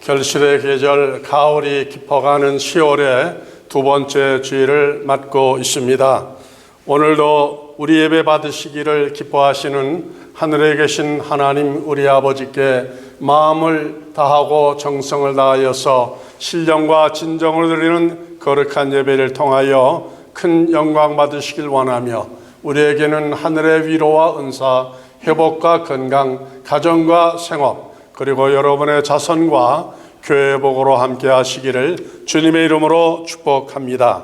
결실의 계절 가을이 깊어가는 10월의 두 번째 주일을 맞고 있습니다. 오늘도 우리 예배 받으시기를 기뻐하시는 하늘에 계신 하나님 우리 아버지께 마음을 다하고 정성을 다하여서 신령과 진정을 드리는 거룩한 예배를 통하여 큰 영광 받으시길 원하며, 우리에게는 하늘의 위로와 은사, 회복과 건강, 가정과 생업, 그리고 여러분의 자손과 교회 복으로 함께 하시기를 주님의 이름으로 축복합니다.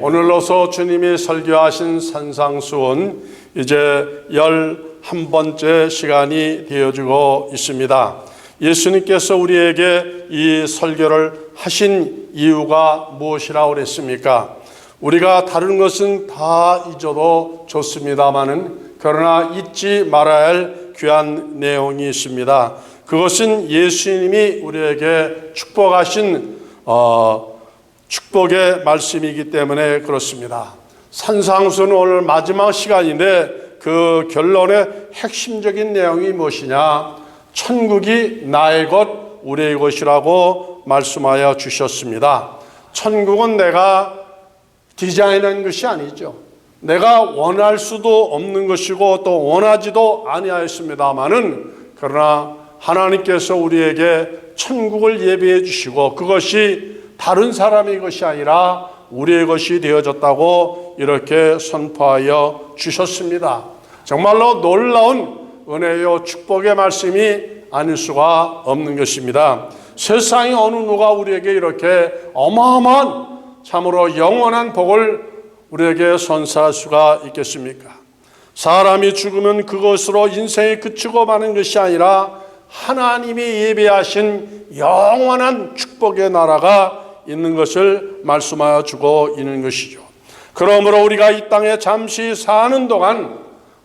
오늘로서 주님이 설교하신 산상수훈 이제 11번째 시간이 되어지고 있습니다. 예수님께서 우리에게 이 설교를 하신 이유가 무엇이라고 그랬습니까? 우리가 다른 것은 다 잊어도 좋습니다마는 그러나 잊지 말아야 할 귀한 내용이 있습니다. 그것은 예수님이 우리에게 축복하신 축복의 말씀이기 때문에 그렇습니다. 산상수는 오늘 마지막 시간인데 그 결론의 핵심적인 내용이 무엇이냐? 천국이 나의 것, 우리의 것이라고 말씀하여 주셨습니다. 천국은 내가 디자인한 것이 아니죠. 내가 원할 수도 없는 것이고 또 원하지도 아니하였습니다마는, 그러나 하나님께서 우리에게 천국을 예비해 주시고 그것이 다른 사람의 것이 아니라 우리의 것이 되어졌다고 이렇게 선포하여 주셨습니다. 정말로 놀라운 은혜요 축복의 말씀이 아닐 수가 없는 것입니다. 세상에 어느 누가 우리에게 이렇게 어마어마한 참으로 영원한 복을 우리에게 선사할 수가 있겠습니까? 사람이 죽으면 그것으로 인생이 그치고 마는 것이 아니라 하나님이 예비하신 영원한 축복의 나라가 있는 것을 말씀하여 주고 있는 것이죠. 그러므로 우리가 이 땅에 잠시 사는 동안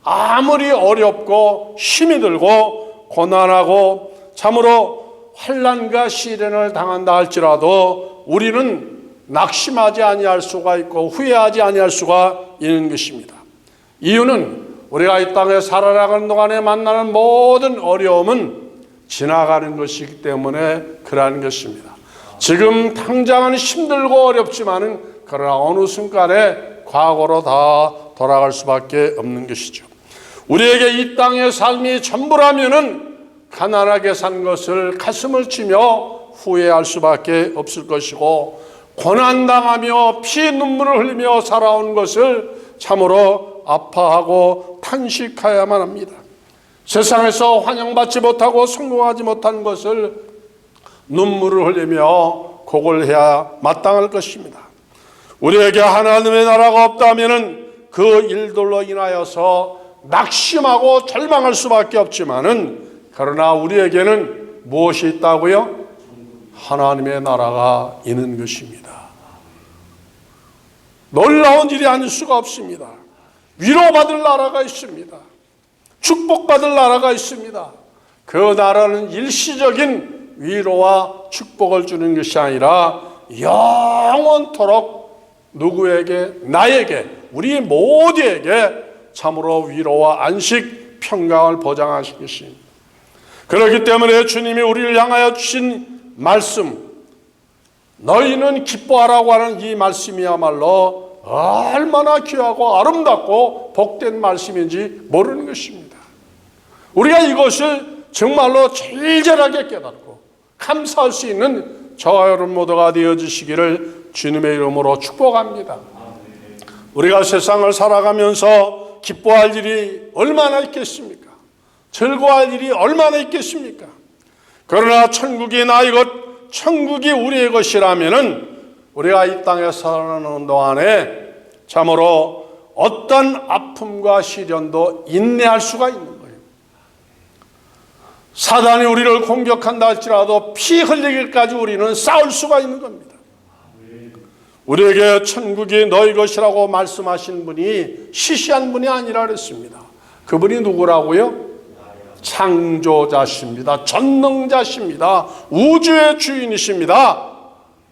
아무리 어렵고 힘이 들고 고난하고 참으로 환난과 시련을 당한다 할지라도 우리는 낙심하지 아니할 수가 있고 후회하지 아니할 수가 있는 것입니다. 이유는 우리가 이 땅에 살아가는 동안에 만나는 모든 어려움은 지나가는 것이기 때문에 그러한 것입니다. 지금 당장은 힘들고 어렵지만은 그러나 어느 순간에 과거로 다 돌아갈 수밖에 없는 것이죠. 우리에게 이 땅의 삶이 전부라면은 가난하게 산 것을 가슴을 치며 후회할 수밖에 없을 것이고, 고난당하며 피 눈물을 흘리며 살아온 것을 참으로 아파하고 탄식해야만 합니다. 세상에서 환영받지 못하고 성공하지 못한 것을 눈물을 흘리며 고걸해야 마땅할 것입니다. 우리에게 하나님의 나라가 없다면 그 일들로 인하여서 낙심하고 절망할 수밖에 없지만은, 그러나 우리에게는 무엇이 있다고요? 하나님의 나라가 있는 것입니다. 놀라운 일이 아닐 수가 없습니다. 위로받을 나라가 있습니다. 축복받을 나라가 있습니다. 그 나라는 일시적인 위로와 축복을 주는 것이 아니라 영원토록 누구에게, 나에게, 우리 모두에게 참으로 위로와 안식, 평강을 보장하신 것입니다. 그렇기 때문에 주님이 우리를 향하여 주신 말씀, 너희는 기뻐하라고 하는 이 말씀이야말로 얼마나 귀하고 아름답고 복된 말씀인지 모르는 것입니다. 우리가 이것을 정말로 절절하게 깨닫고 감사할 수 있는 저와 여러분 모두가 되어주시기를 주님의 이름으로 축복합니다. 우리가 세상을 살아가면서 기뻐할 일이 얼마나 있겠습니까? 즐거워할 일이 얼마나 있겠습니까? 그러나 천국이 나의 것, 천국이 우리의 것이라면은 우리가 이 땅에 살아가는 동안에 참으로 어떤 아픔과 시련도 인내할 수가 있는 거예요. 사단이 우리를 공격한다 할지라도 피 흘리기까지 우리는 싸울 수가 있는 겁니다. 우리에게 천국이 너희 것이라고 말씀하신 분이 시시한 분이 아니라 그랬습니다. 그분이 누구라고요? 창조자십니다. 전능자십니다. 우주의 주인이십니다.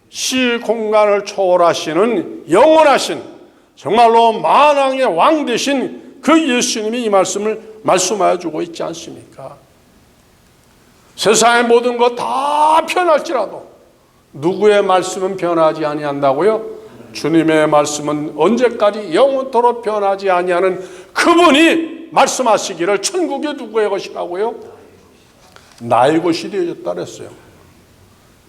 시 공간을 초월하시는 영원하신 정말로 만왕의 왕 되신 그 예수님이 이 말씀을 말씀하여 주고 있지 않습니까? 세상의 모든 것 다 변할지라도 누구의 말씀은 변하지 아니한다고요? 주님의 말씀은 언제까지 영원토록 변하지 아니하는 그분이 말씀하시기를 천국이 누구의 것이라고요? 나의 것이 되어졌다 그랬어요.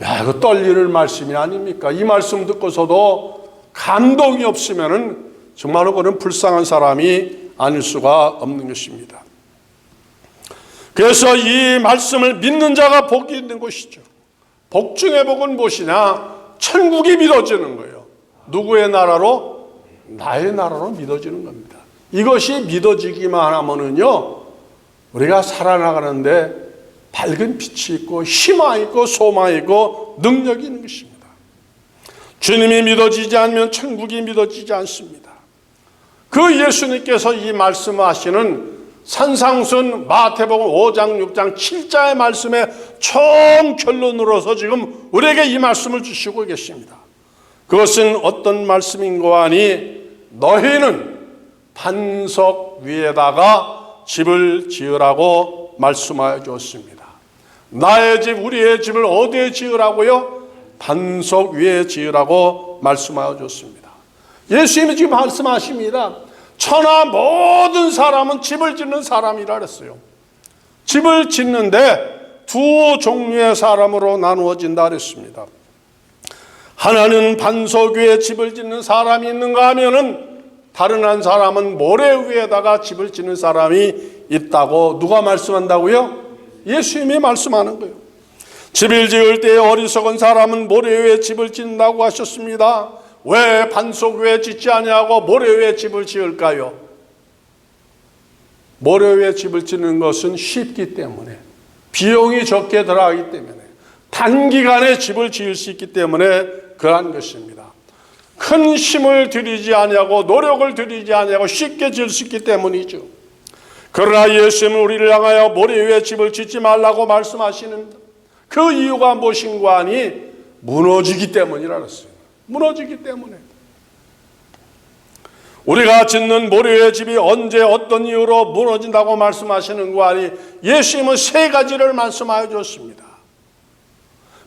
야, 이거 떨리는 말씀이 아닙니까? 이 말씀 듣고서도 감동이 없으면은 정말로 그는 불쌍한 사람이 아닐 수가 없는 것입니다. 그래서 이 말씀을 믿는 자가 복이 있는 것이죠. 복 중의 복은 무엇이냐? 천국이 믿어지는 거예요. 누구의 나라로? 나의 나라로 믿어지는 겁니다. 이것이 믿어지기만 하면은요, 우리가 살아나가는데 밝은 빛이 있고 희망이 있고 소망이 있고 능력이 있는 것입니다. 주님이 믿어지지 않으면 천국이 믿어지지 않습니다. 그 예수님께서 이 말씀하시는 산상순 마태복음 5장, 6장, 7장의 말씀의 총 결론으로서 지금 우리에게 이 말씀을 주시고 계십니다. 그것은 어떤 말씀인가 하니 너희는 반석 위에다가 집을 지으라고 말씀하여 주었습니다. 나의 집, 우리의 집을 어디에 지으라고요? 반석 위에 지으라고 말씀하여 주었습니다. 예수님이 지금 말씀하십니다. 천하 모든 사람은 집을 짓는 사람이라 그랬어요. 집을 짓는데 두 종류의 사람으로 나누어진다 그랬습니다. 하나는 반석 위에 집을 짓는 사람이 있는가 하면은 다른 한 사람은 모래 위에다가 집을 짓는 사람이 있다고 누가 말씀한다고요? 예수님이 말씀하는 거예요. 집을 지을 때 어리석은 사람은 모래 위에 집을 짓는다고 하셨습니다. 왜 반석 위에 짓지 아니하고 모래 위에 집을 지을까요? 모래 위에 집을 짓는 것은 쉽기 때문에, 비용이 적게 들어가기 때문에, 단기간에 집을 지을 수 있기 때문에 그러한 것입니다. 큰 힘을 들이지 아니하고 노력을 들이지 아니하고 쉽게 지을 수 있기 때문이죠. 그러나 예수님은 우리를 향하여 모래 위에 집을 짓지 말라고 말씀하시는 그 이유가 무엇인가 하니 무너지기 때문이라 그랬어요. 무너지기 때문에. 우리가 짓는 모래 위의 집이 언제 어떤 이유로 무너진다고 말씀하시는 거 아니 예수님은 세 가지를 말씀하여 줬습니다.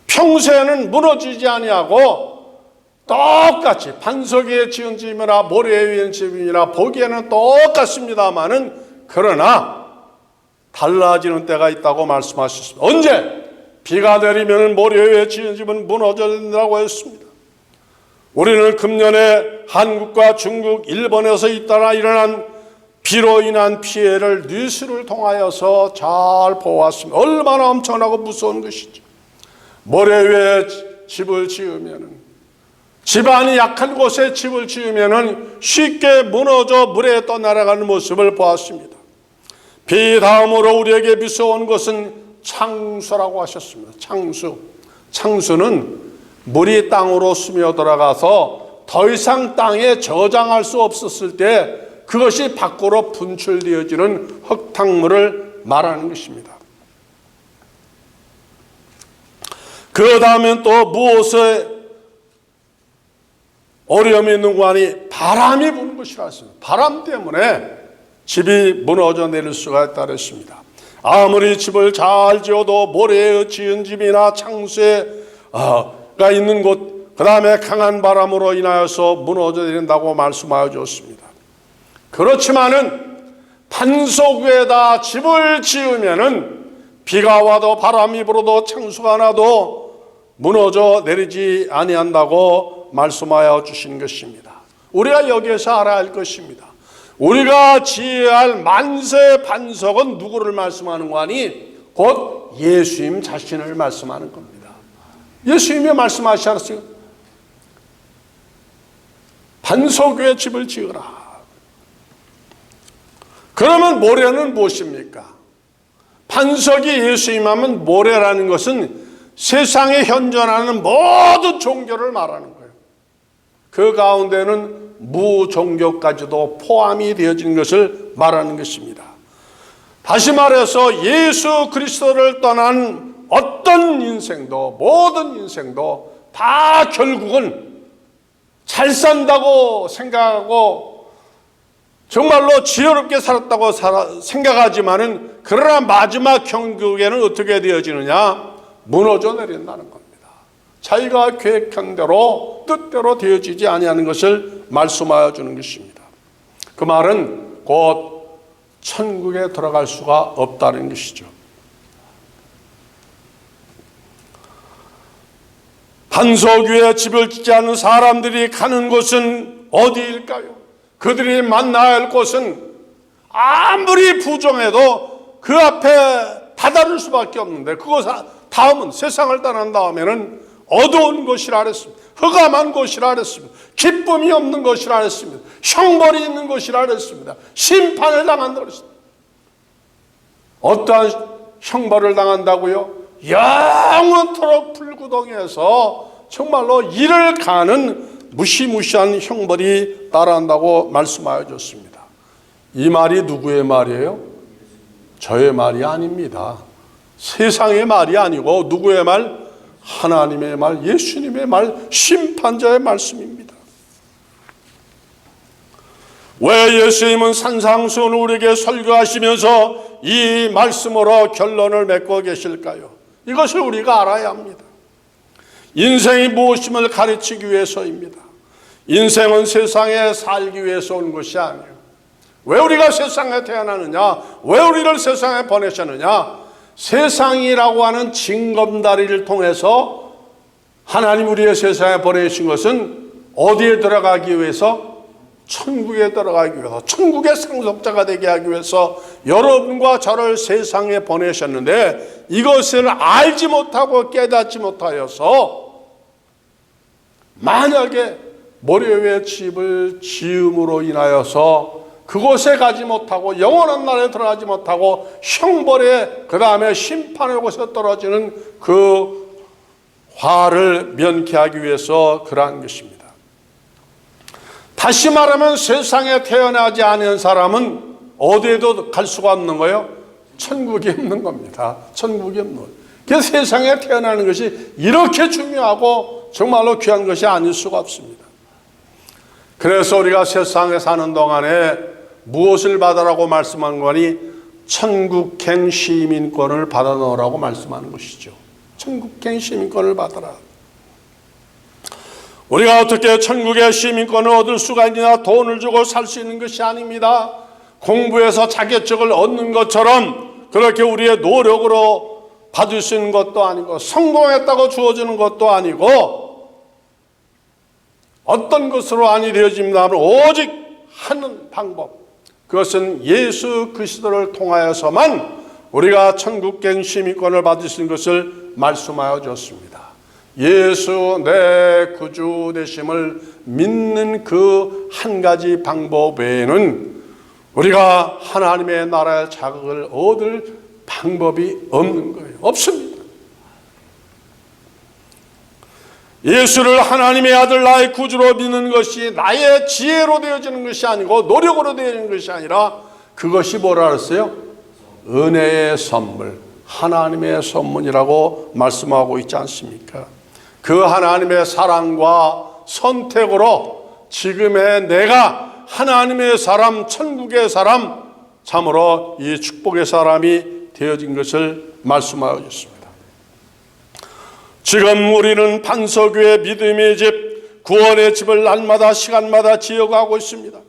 평소에는 무너지지 아니하고 똑같이 반석 위에 지은 집이나 모래 위에 집이나 보기에는 똑같습니다마는 그러나 달라지는 때가 있다고 말씀하셨습니다. 언제? 비가 내리면 모래 위에 지은 집은 무너진다고 했습니다. 우리는 금년에 한국과 중국, 일본에서 잇따라 일어난 비로 인한 피해를 뉴스를 통하여서 잘 보았습니다. 얼마나 엄청나고 무서운 것이죠. 모래 위에 집을 지으면은, 집안이 약한 곳에 집을 지으면은 쉽게 무너져 물에 떠날아가는 모습을 보았습니다. 비 다음으로 우리에게 무서운 것은 창수라고 하셨습니다. 창수는 물이 땅으로 스며들어가서 더 이상 땅에 저장할 수 없었을 때 그것이 밖으로 분출되어지는 흙탕물을 말하는 것입니다. 그 다음엔 또 무엇에 어려움이 있는가 하니 바람이 부는 것이라 했습니다. 바람 때문에 집이 무너져 내릴 수가 있다 그랬습니다. 아무리 집을 잘 지어도 모래에 지은 집이나 창수가 있는 곳, 그 다음에 강한 바람으로 인하여서 무너져 내린다고 말씀하여 주었습니다. 그렇지만은 반석 위에다 집을 지으면은 비가 와도 바람이 불어도 창수가 나도 무너져 내리지 아니한다고 말씀하여 주신 것입니다. 우리가 여기에서 알아야 할 것입니다. 우리가 지어야 할 만세의 반석은 누구를 말씀하는 거 아니? 곧 예수님 자신을 말씀하는 겁니다. 예수님이 말씀하셨어요. 반석 위에 집을 지으라. 그러면 모래는 무엇입니까? 반석이 예수님 하면 모래라는 것은 세상에 현존하는 모든 종교를 말하는 거예요. 그 가운데는 무종교까지도 포함이 되어진 것을 말하는 것입니다. 다시 말해서 예수 그리스도를 떠난 어떤 인생도, 모든 인생도 다 결국은 잘 산다고 생각하고 정말로 지혜롭게 살았다고 생각하지만은 그러나 마지막 경국에는 어떻게 되어지느냐? 무너져 내린다는 겁니다. 자기가 계획한 대로 뜻대로 되어지지 아니하는 것을 말씀하여 주는 것입니다. 그 말은 곧 천국에 들어갈 수가 없다는 것이죠. 반석 위에 집을 짓지 않은 사람들이 가는 곳은 어디일까요? 그들이 만나야 할 곳은 아무리 부정해도 그 앞에 다다를 수밖에 없는데, 그곳 다음은, 세상을 떠난 다음에는 어두운 곳이라 그랬습니다. 흑암한 곳이라 그랬습니다. 기쁨이 없는 곳이라 그랬습니다. 형벌이 있는 곳이라 그랬습니다. 심판을 당한다고 그랬습니다. 어떠한 형벌을 당한다고요? 영원토록 불구덩이에서 정말로 이를 가는 무시무시한 형벌이 따라한다고 말씀하여 줬습니다. 이 말이 누구의 말이에요? 저의 말이 아닙니다. 세상의 말이 아니고 누구의 말? 하나님의 말, 예수님의 말, 심판자의 말씀입니다. 왜 예수님은 산상수훈을 우리에게 설교하시면서 이 말씀으로 결론을 맺고 계실까요? 이것을 우리가 알아야 합니다. 인생이 무엇임을 가르치기 위해서입니다. 인생은 세상에 살기 위해서 온 것이 아니에요. 왜 우리가 세상에 태어나느냐? 왜 우리를 세상에 보내셨느냐? 세상이라고 하는 징검다리를 통해서 하나님 우리의 세상에 보내신 것은 어디에 들어가기 위해서? 천국에 들어가기 위해서, 천국의 상속자가 되게 하기 위해서 여러분과 저를 세상에 보내셨는데, 이것을 알지 못하고 깨닫지 못하여서 만약에 모래 위에 집을 지음으로 인하여서 그곳에 가지 못하고 영원한 나라에 들어가지 못하고 형벌에, 그 다음에 심판의 곳에 떨어지는 그 화를 면케하기 위해서 그러한 것입니다. 다시 말하면 세상에 태어나지 않은 사람은 어디에도 갈 수가 없는 거예요? 천국이 없는 겁니다. 천국이 없는 거예요. 그래서 세상에 태어나는 것이 이렇게 중요하고 정말로 귀한 것이 아닐 수가 없습니다. 그래서 우리가 세상에 사는 동안에 무엇을 받으라고 말씀한 거니? 천국행 시민권을 받아 넣으라고 말씀하는 것이죠. 천국행 시민권을 받아라. 우리가 어떻게 천국의 시민권을 얻을 수가 있느냐? 돈을 주고 살 수 있는 것이 아닙니다. 공부해서 자격증을 얻는 것처럼 그렇게 우리의 노력으로 받을 수 있는 것도 아니고, 성공했다고 주어지는 것도 아니고, 어떤 것으로 아니 되어집니다 하면 오직 하는 방법, 그것은 예수 그리스도를 통하여서만 우리가 천국행 시민권을 받을 수 있는 것을 말씀하여 줬습니다. 예수 내 구주 되심을 믿는 그 한 가지 방법 외에는 우리가 하나님의 나라의 자격을 얻을 방법이 없는 거예요. 없습니다. 예수를 하나님의 아들 나의 구주로 믿는 것이 나의 지혜로 되어지는 것이 아니고 노력으로 되어지는 것이 아니라, 그것이 뭐라 그랬어요? 은혜의 선물, 하나님의 선물이라고 말씀하고 있지 않습니까? 그 하나님의 사랑과 선택으로 지금의 내가 하나님의 사람, 천국의 사람, 참으로 이 축복의 사람이 되어진 것을 말씀하여 주셨습니다. 지금 우리는 반석 위에 믿음의 집, 구원의 집을 날마다 시간마다 지어가고 있습니다.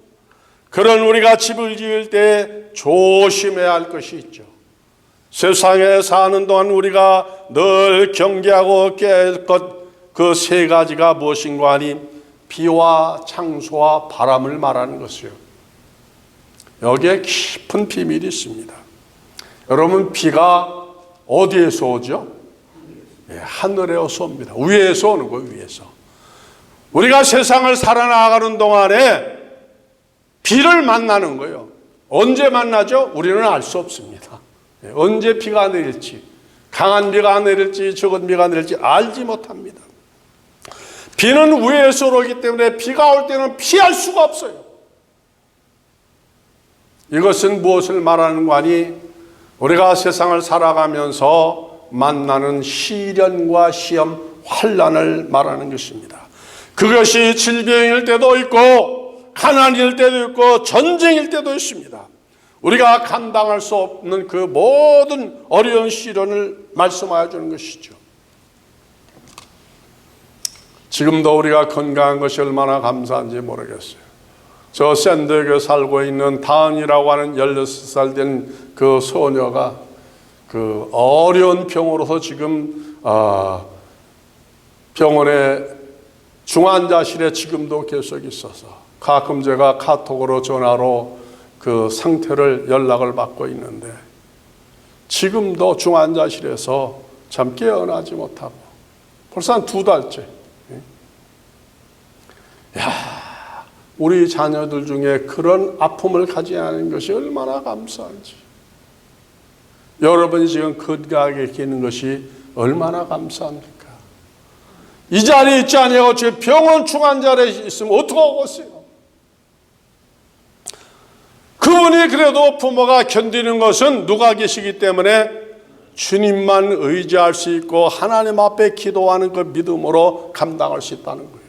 그런 우리가 집을 지을 때 조심해야 할 것이 있죠. 세상에 사는 동안 우리가 늘 경계하고 깨야 것, 그 세 가지가 무엇인가 하니, 비와 창수와 바람을 말하는 것이요. 여기에 깊은 비밀이 있습니다. 여러분, 비가 어디에서 오죠? 하늘에서 옵니다. 위에서 오는 거예요. 위에서. 우리가 세상을 살아나가는 동안에 비를 만나는 거예요. 언제 만나죠? 우리는 알 수 없습니다. 언제 비가 내릴지, 강한 비가 내릴지 적은 비가 내릴지 알지 못합니다. 비는 위에서 오기 때문에 비가 올 때는 피할 수가 없어요. 이것은 무엇을 말하는 거니? 우리가 세상을 살아가면서 만나는 시련과 시험, 환난을 말하는 것입니다. 그것이 질병일 때도 있고, 가난일 때도 있고 전쟁일 때도 있습니다. 우리가 감당할 수 없는 그 모든 어려운 시련을 말씀하여 주는 것이죠. 지금도 우리가 건강한 것이 얼마나 감사한지 모르겠어요. 저 샌드에 살고 있는 다은이라고 하는 16살 된 그 소녀가 그 어려운 병으로서 지금 병원에 중환자실에 지금도 계속 있어서 가끔 제가 카톡으로 전화로 그 상태를 연락을 받고 있는데 지금도 중환자실에서 참 깨어나지 못하고 벌써 한 2달째. 우리 자녀들 중에 그런 아픔을 가지지 않은 것이 얼마나 감사한지. 여러분이 지금 건강하게 계시는 것이 얼마나 감사합니까? 이 자리에 있지 아니하고 지금 병원 중환자실에 있으면 어떡하겠어요? 그분이 그래도 부모가 견디는 것은 누가 계시기 때문에 주님만 의지할 수 있고 하나님 앞에 기도하는 그 믿음으로 감당할 수 있다는 거예요.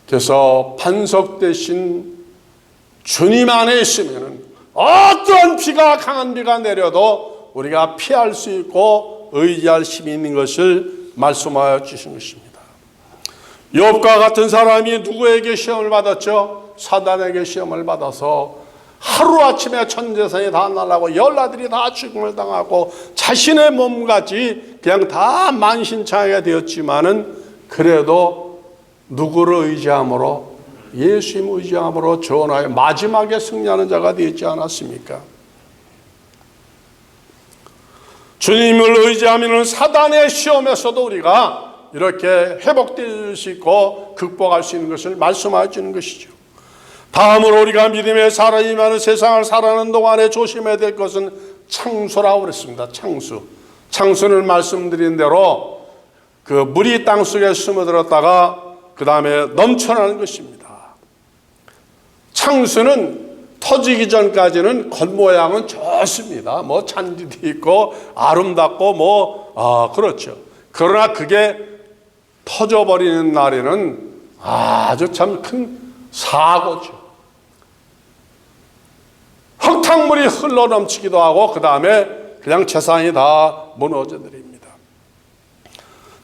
그래서 반석 대신 주님 안에 있으면 어떤 비가 강한 비가 내려도 우리가 피할 수 있고 의지할 힘이 있는 것을 말씀하여 주신 것입니다. 욥과 같은 사람이 누구에게 시험을 받았죠? 사단에게 시험을 받아서 하루아침에 전 재산이 다 날아가고 열아들이 다 죽음을 당하고 자신의 몸까지 그냥 다 만신창이가 되었지만은 그래도 누구를 의지함으로 예수님 의지함으로 전하여 마지막에 승리하는 자가 되지 않았습니까? 주님을 의지하면 사단의 시험에서도 우리가 이렇게 회복될 수 있고 극복할 수 있는 것을 말씀해 주는 것이죠. 다음으로 우리가 믿음의 살아임하는 세상을 살아가는 동안에 조심해야 될 것은 창수라고 그랬습니다. 창수는 말씀드린 대로 그 물이 땅속에 스며들었다가 그 다음에 넘쳐나는 것입니다. 창수는 터지기 전까지는 겉모양은 좋습니다. 뭐 잔디도 있고 아름답고 그렇죠. 그러나 그게 터져버리는 날에는 아주 참 큰 사고죠. 흙탕물이 흘러넘치기도 하고 그 다음에 그냥 재산이 다 무너져 내립니다.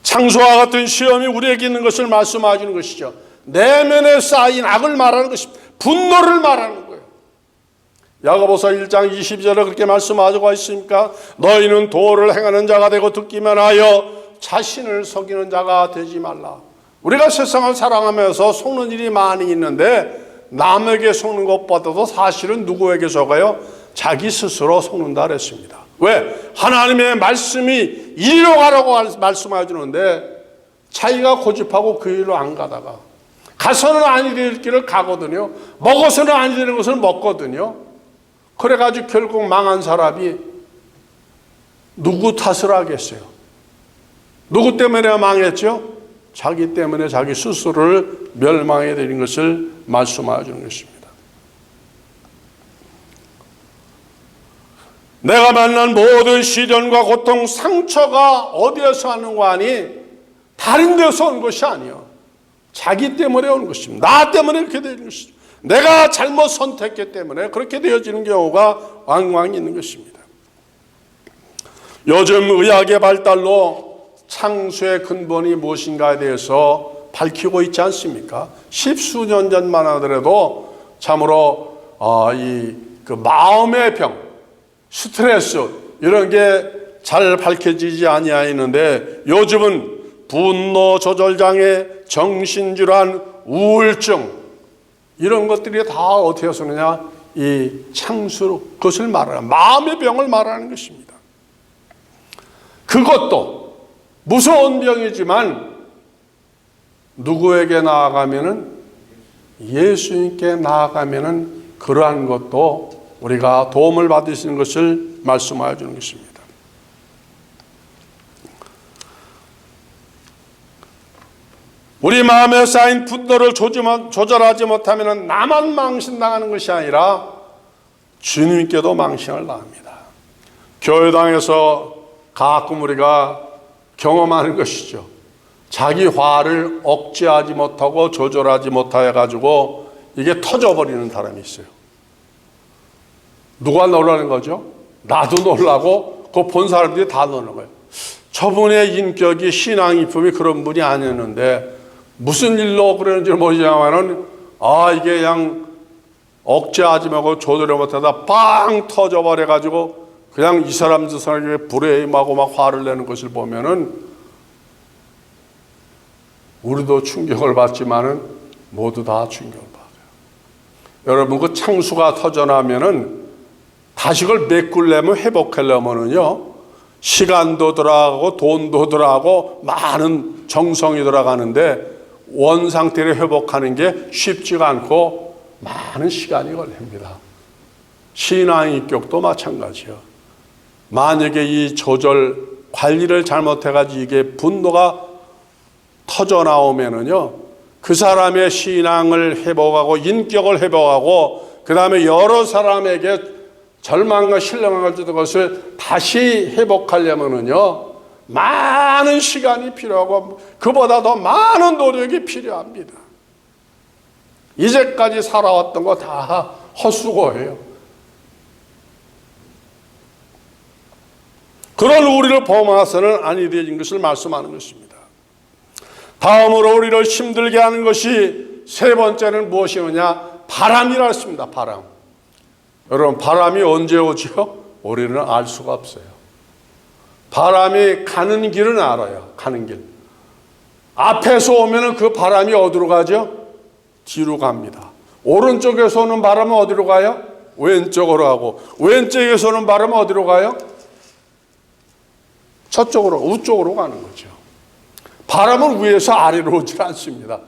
창수와 같은 시험이 우리에게 있는 것을 말씀해 주는 것이죠. 내면에 쌓인 악을 말하는 것입니다. 분노를 말하는 거예요. 야고보서 1장 20절에 그렇게 말씀하고 있으니까 너희는 도를 행하는 자가 되고 듣기만 하여 자신을 속이는 자가 되지 말라. 우리가 세상을 사랑하면서 속는 일이 많이 있는데 남에게 속는 것보다도 사실은 누구에게 속아요? 자기 스스로 속는다 그랬습니다. 왜? 하나님의 말씀이 이리로 가라고 말씀해 주는데 자기가 고집하고 그 일로 안 가다가 가서는 아니 될 길을 가거든요. 먹어서는 아니 되는 것을 먹거든요. 그래가지고 결국 망한 사람이 누구 탓을 하겠어요? 누구 때문에 망했죠? 자기 때문에 자기 스스로를 멸망해 드린 것을 말씀하여 주는 것입니다. 내가 만난 모든 시련과 고통, 상처가 어디에서 왔는가 하니 다른 데서 온 것이 아니요. 자기 때문에 온 것입니다. 나 때문에 그렇게 되는 것이죠. 내가 잘못 선택했기 때문에 그렇게 되어지는 경우가 왕왕 있는 것입니다. 요즘 의학의 발달로 창수의 근본이 무엇인가에 대해서 밝히고 있지 않습니까? 십수년 전만 하더라도 참으로 그 마음의 병, 스트레스 이런 게 잘 밝혀지지 아니하였는데 요즘은 분노 조절장애, 정신질환, 우울증 이런 것들이 다 어떻게 해서느냐 이 창수 그것을 말하는 마음의 병을 말하는 것입니다. 그것도 무서운 병이지만 누구에게 나아가면은 예수님께 나아가면은 그러한 것도 우리가 도움을 받을 수 있는 것을 말씀하여 주는 것입니다. 우리 마음에 쌓인 분노를 조절하지 못하면 나만 망신당하는 것이 아니라 주님께도 망신을 당합니다. 교회당에서 가끔 우리가 경험하는 것이죠. 자기 화를 억제하지 못하고 조절하지 못해 가지고 이게 터져버리는 사람이 있어요. 누가 놀라는 거죠? 나도 놀라고 그 본 사람들이 다 놀라는 거예요. 저분의 인격이 신앙이품이 그런 분이 아니었는데 무슨 일로 그러는지 모르지만은 이게 그냥 억제하지 말고 조절을 못하다 빵 터져버려가지고 그냥 이 사람 저 사람에게 불에 임하고 막 화를 내는 것을 보면은 우리도 충격을 받지만은 모두 다 충격을 받아요. 여러분 그 창수가 터져나면은 다시 그걸 메꾸려면 회복하려면은요 시간도 들어가고 돈도 들어가고 많은 정성이 들어가는데 원 상태를 회복하는 게 쉽지가 않고 많은 시간이 걸립니다. 신앙의 인격도 마찬가지요. 만약에 이 조절 관리를 잘못해가지고 이게 분노가 터져 나오면은요 그 사람의 신앙을 회복하고 인격을 회복하고 그 다음에 여러 사람에게 절망과 신령을 주는 것을 다시 회복하려면은요 많은 시간이 필요하고 그보다 더 많은 노력이 필요합니다. 이제까지 살아왔던 거 다 헛수고예요. 그런 우리를 범해서는 아니 되어진 것을 말씀하는 것입니다. 다음으로 우리를 힘들게 하는 것이 세 번째는 무엇이느냐? 바람이라 했습니다. 바람. 여러분 바람이 언제 오죠? 우리는 알 수가 없어요. 바람이 가는 길은 알아요. 가는 길. 앞에서 오면은 그 바람이 어디로 가죠? 뒤로 갑니다. 오른쪽에서 오는 바람은 어디로 가요? 왼쪽으로 가고 왼쪽에서 오는 바람은 어디로 가요? 저쪽으로 우쪽으로 가는 거죠. 바람은 위에서 아래로 오지 않습니다.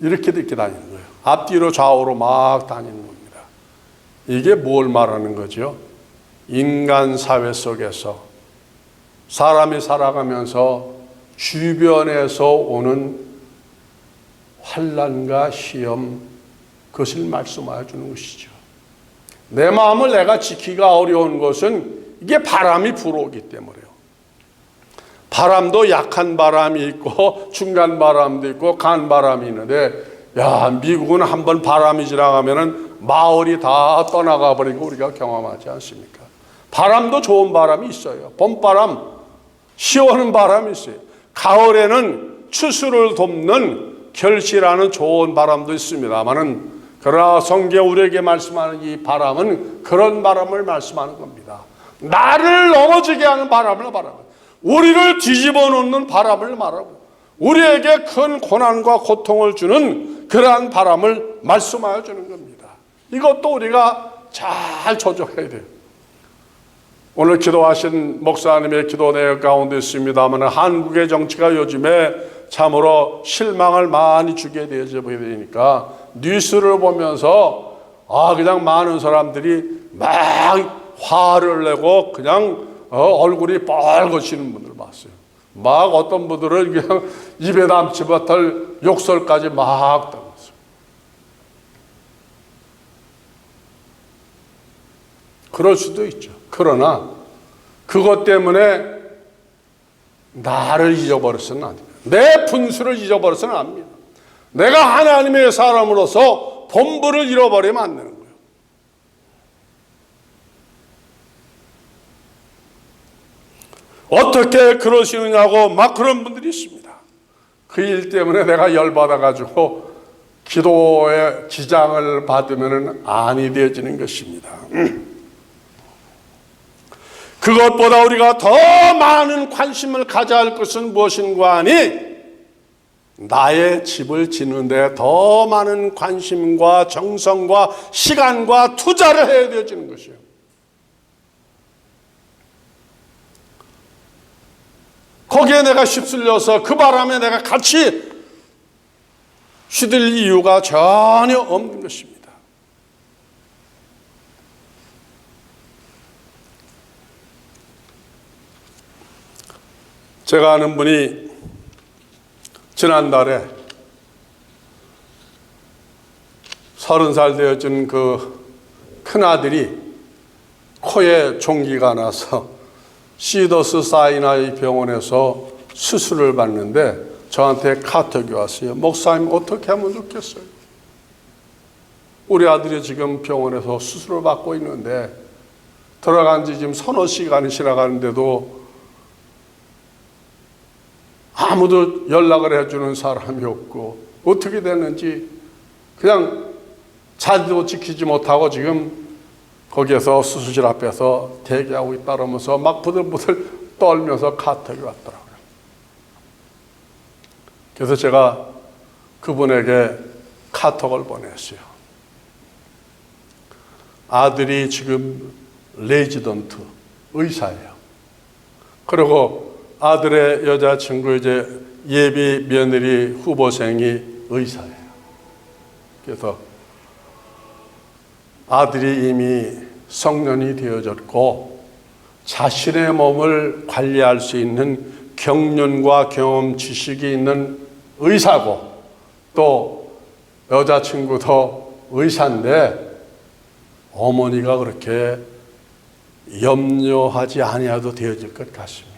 이렇게 다니는 거예요. 앞뒤로 좌우로 막 다니는 겁니다. 이게 뭘 말하는 거죠? 인간 사회 속에서 사람이 살아가면서 주변에서 오는 환난과 시험 그것을 말씀하여 주는 것이죠. 내 마음을 내가 지키기가 어려운 것은 이게 바람이 불어오기 때문에요. 바람도 약한 바람이 있고 중간 바람도 있고 간 바람이 있는데 미국은 한번 바람이 지나가면은 마을이 다 떠나가 버리고 우리가 경험하지 않습니까? 바람도 좋은 바람이 있어요. 봄바람, 시원한 바람이 있어요. 가을에는 추수를 돕는 결실하는 좋은 바람도 있습니다만은 그러나 성경 우리에게 말씀하는 이 바람은 그런 바람을 말씀하는 겁니다. 나를 넘어지게 하는 바람을 말하고 우리를 뒤집어 놓는 바람을 말하고 우리에게 큰 고난과 고통을 주는 그러한 바람을 말씀하여 주는 겁니다. 이것도 우리가 잘 조절해야 돼요. 오늘 기도하신 목사님의 기도 내용 가운데 있습니다만 한국의 정치가 요즘에 참으로 실망을 많이 주게 되니까 뉴스를 보면서 그냥 많은 사람들이 막 화를 내고 그냥 얼굴이 빨개지는 분들 봤어요. 막 어떤 분들은 그냥 입에 담지 못할 욕설까지 막 담았어요. 그럴 수도 있죠. 그러나 그것 때문에 나를 잊어버려서는 안 됩니다. 내 분수를 잊어버려서는 안 됩니다. 내가 하나님의 사람으로서 본분을 잃어버리면 안 되는 거예요. 어떻게 그러시느냐고 막 그런 분들이 있습니다. 그 일 때문에 내가 열받아가지고 기도의 지장을 받으면 안이 되어지는 것입니다. 그것보다 우리가 더 많은 관심을 가져야 할 것은 무엇인가 하니 나의 집을 짓는데 더 많은 관심과 정성과 시간과 투자를 해야 되어지는 것이에요. 거기에 내가 휩쓸려서 그 바람에 내가 같이 시들 이유가 전혀 없는 것입니다. 제가 아는 분이 지난달에 30살 되어진 그 큰아들이 코에 종기가 나서 시더스 사이나이 병원에서 수술을 받는데 저한테 카톡이 왔어요. 목사님 어떻게 하면 좋겠어요? 우리 아들이 지금 병원에서 수술을 받고 있는데 들어간 지 지금 서너 시간이 지나가는데도 아무도 연락을 해주는 사람이 없고 어떻게 됐는지 그냥 자리도 지키지 못하고 지금 거기에서 수술실 앞에서 대기하고 있다 그러면서 막 부들부들 떨면서 카톡이 왔더라고요. 그래서 제가 그분에게 카톡을 보냈어요. 아들이 지금 레지던트 의사예요. 그리고 아들의 여자친구 이제 예비 며느리 후보생이 의사예요. 그래서 아들이 이미 성년이 되어졌고 자신의 몸을 관리할 수 있는 경륜과 경험 지식이 있는 의사고 또 여자친구도 의사인데 어머니가 그렇게 염려하지 아니하도 되어질 것 같습니다.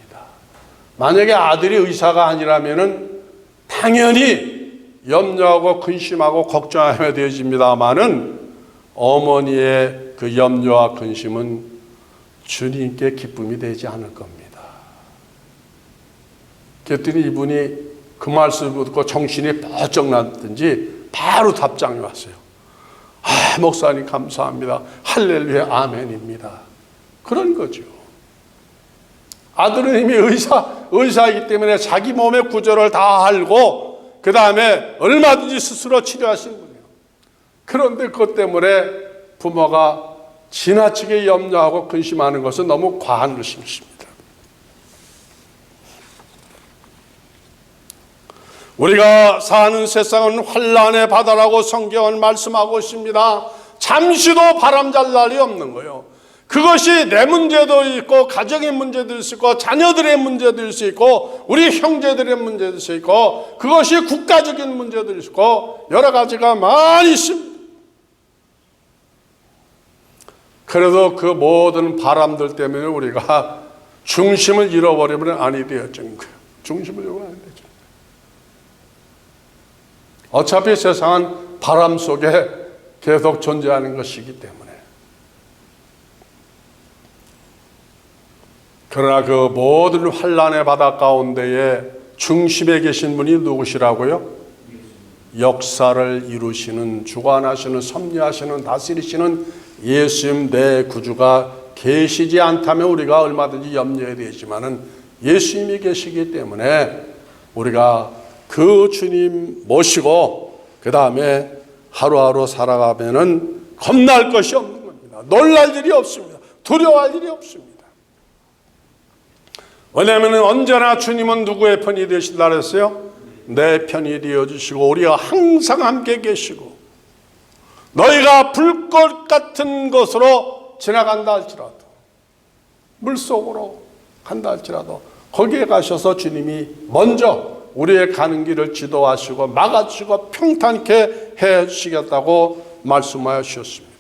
만약에 아들이 의사가 아니라면은 당연히 염려하고 근심하고 걱정하며 되어집니다마는 어머니의 그 염려와 근심은 주님께 기쁨이 되지 않을 겁니다. 그랬더니 이분이 그 말씀을 듣고 정신이 번쩍 났든지 바로 답장이 왔어요. 아, 목사님 감사합니다. 할렐루야 아멘입니다. 그런 거죠. 아들은 이미 의사이기 때문에 자기 몸의 구조를 다 알고 그 다음에 얼마든지 스스로 치료하시는 거예요. 그런데 그것 때문에 부모가 지나치게 염려하고 근심하는 것은 너무 과한 것입니다. 우리가 사는 세상은 환난의 바다라고 성경은 말씀하고 있습니다. 잠시도 바람잘 날이 없는 거예요. 그것이 내 문제도 있고 가정의 문제도 있고 자녀들의 문제도 있고 우리 형제들의 문제도 있고 그것이 국가적인 문제도 있고 여러 가지가 많이 있습니다. 그래도 그 모든 바람들 때문에 우리가 중심을 잃어버리면 아니 되어진 거예요. 중심을 잃어버리면 안 되죠. 어차피 세상은 바람 속에 계속 존재하는 것이기 때문에. 그러나 그 모든 환난의 바다 가운데에 중심에 계신 분이 누구시라고요? 역사를 이루시는, 주관하시는, 섭리하시는, 다스리시는 예수님 내 구주가 계시지 않다면 우리가 얼마든지 염려해야 되지만은 예수님이 계시기 때문에 우리가 그 주님 모시고 그 다음에 하루하루 살아가면은 겁날 것이 없는 겁니다. 놀랄 일이 없습니다. 두려워할 일이 없습니다. 왜냐하면 언제나 주님은 누구의 편이 되신다 그랬어요? 내 편이 되어주시고 우리가 항상 함께 계시고 너희가 불꽃 같은 곳으로 지나간다 할지라도 물속으로 간다 할지라도 거기에 가셔서 주님이 먼저 우리의 가는 길을 지도하시고 막아주시고 평탄케 해주시겠다고 말씀하여 주셨습니다.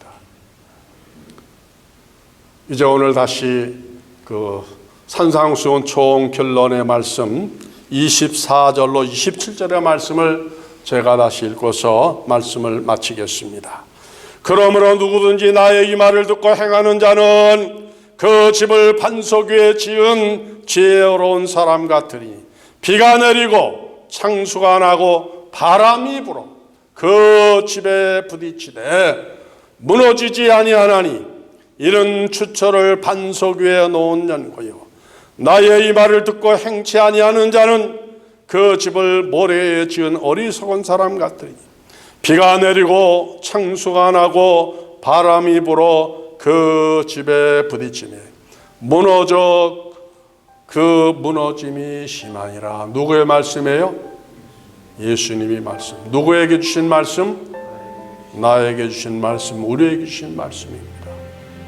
이제 오늘 다시 그 산상수훈 총결론의 말씀 24절로 27절의 말씀을 제가 다시 읽고서 말씀을 마치겠습니다. 그러므로 누구든지 나의 이 말을 듣고 행하는 자는 그 집을 반석 위에 지은 지혜로운 사람 같으니 비가 내리고 창수가 나고 바람이 불어 그 집에 부딪히되 무너지지 아니하나니 이는 추처를 반석 위에 놓은 연고요 나의 이 말을 듣고 행치 아니하는 자는 그 집을 모래에 지은 어리석은 사람 같으니 비가 내리고 창수가 나고 바람이 불어 그 집에 부딪히며 무너져 그 무너짐이 심하니라. 누구의 말씀이에요? 예수님이 말씀. 누구에게 주신 말씀? 나에게 주신 말씀, 우리에게 주신 말씀입니다.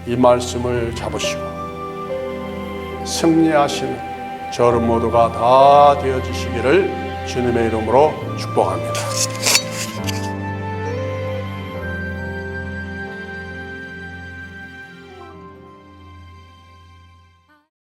이 말씀을 잡으시고 승리하시는 저런 모두가 다 되어지시기를 주님의 이름으로 축복합니다.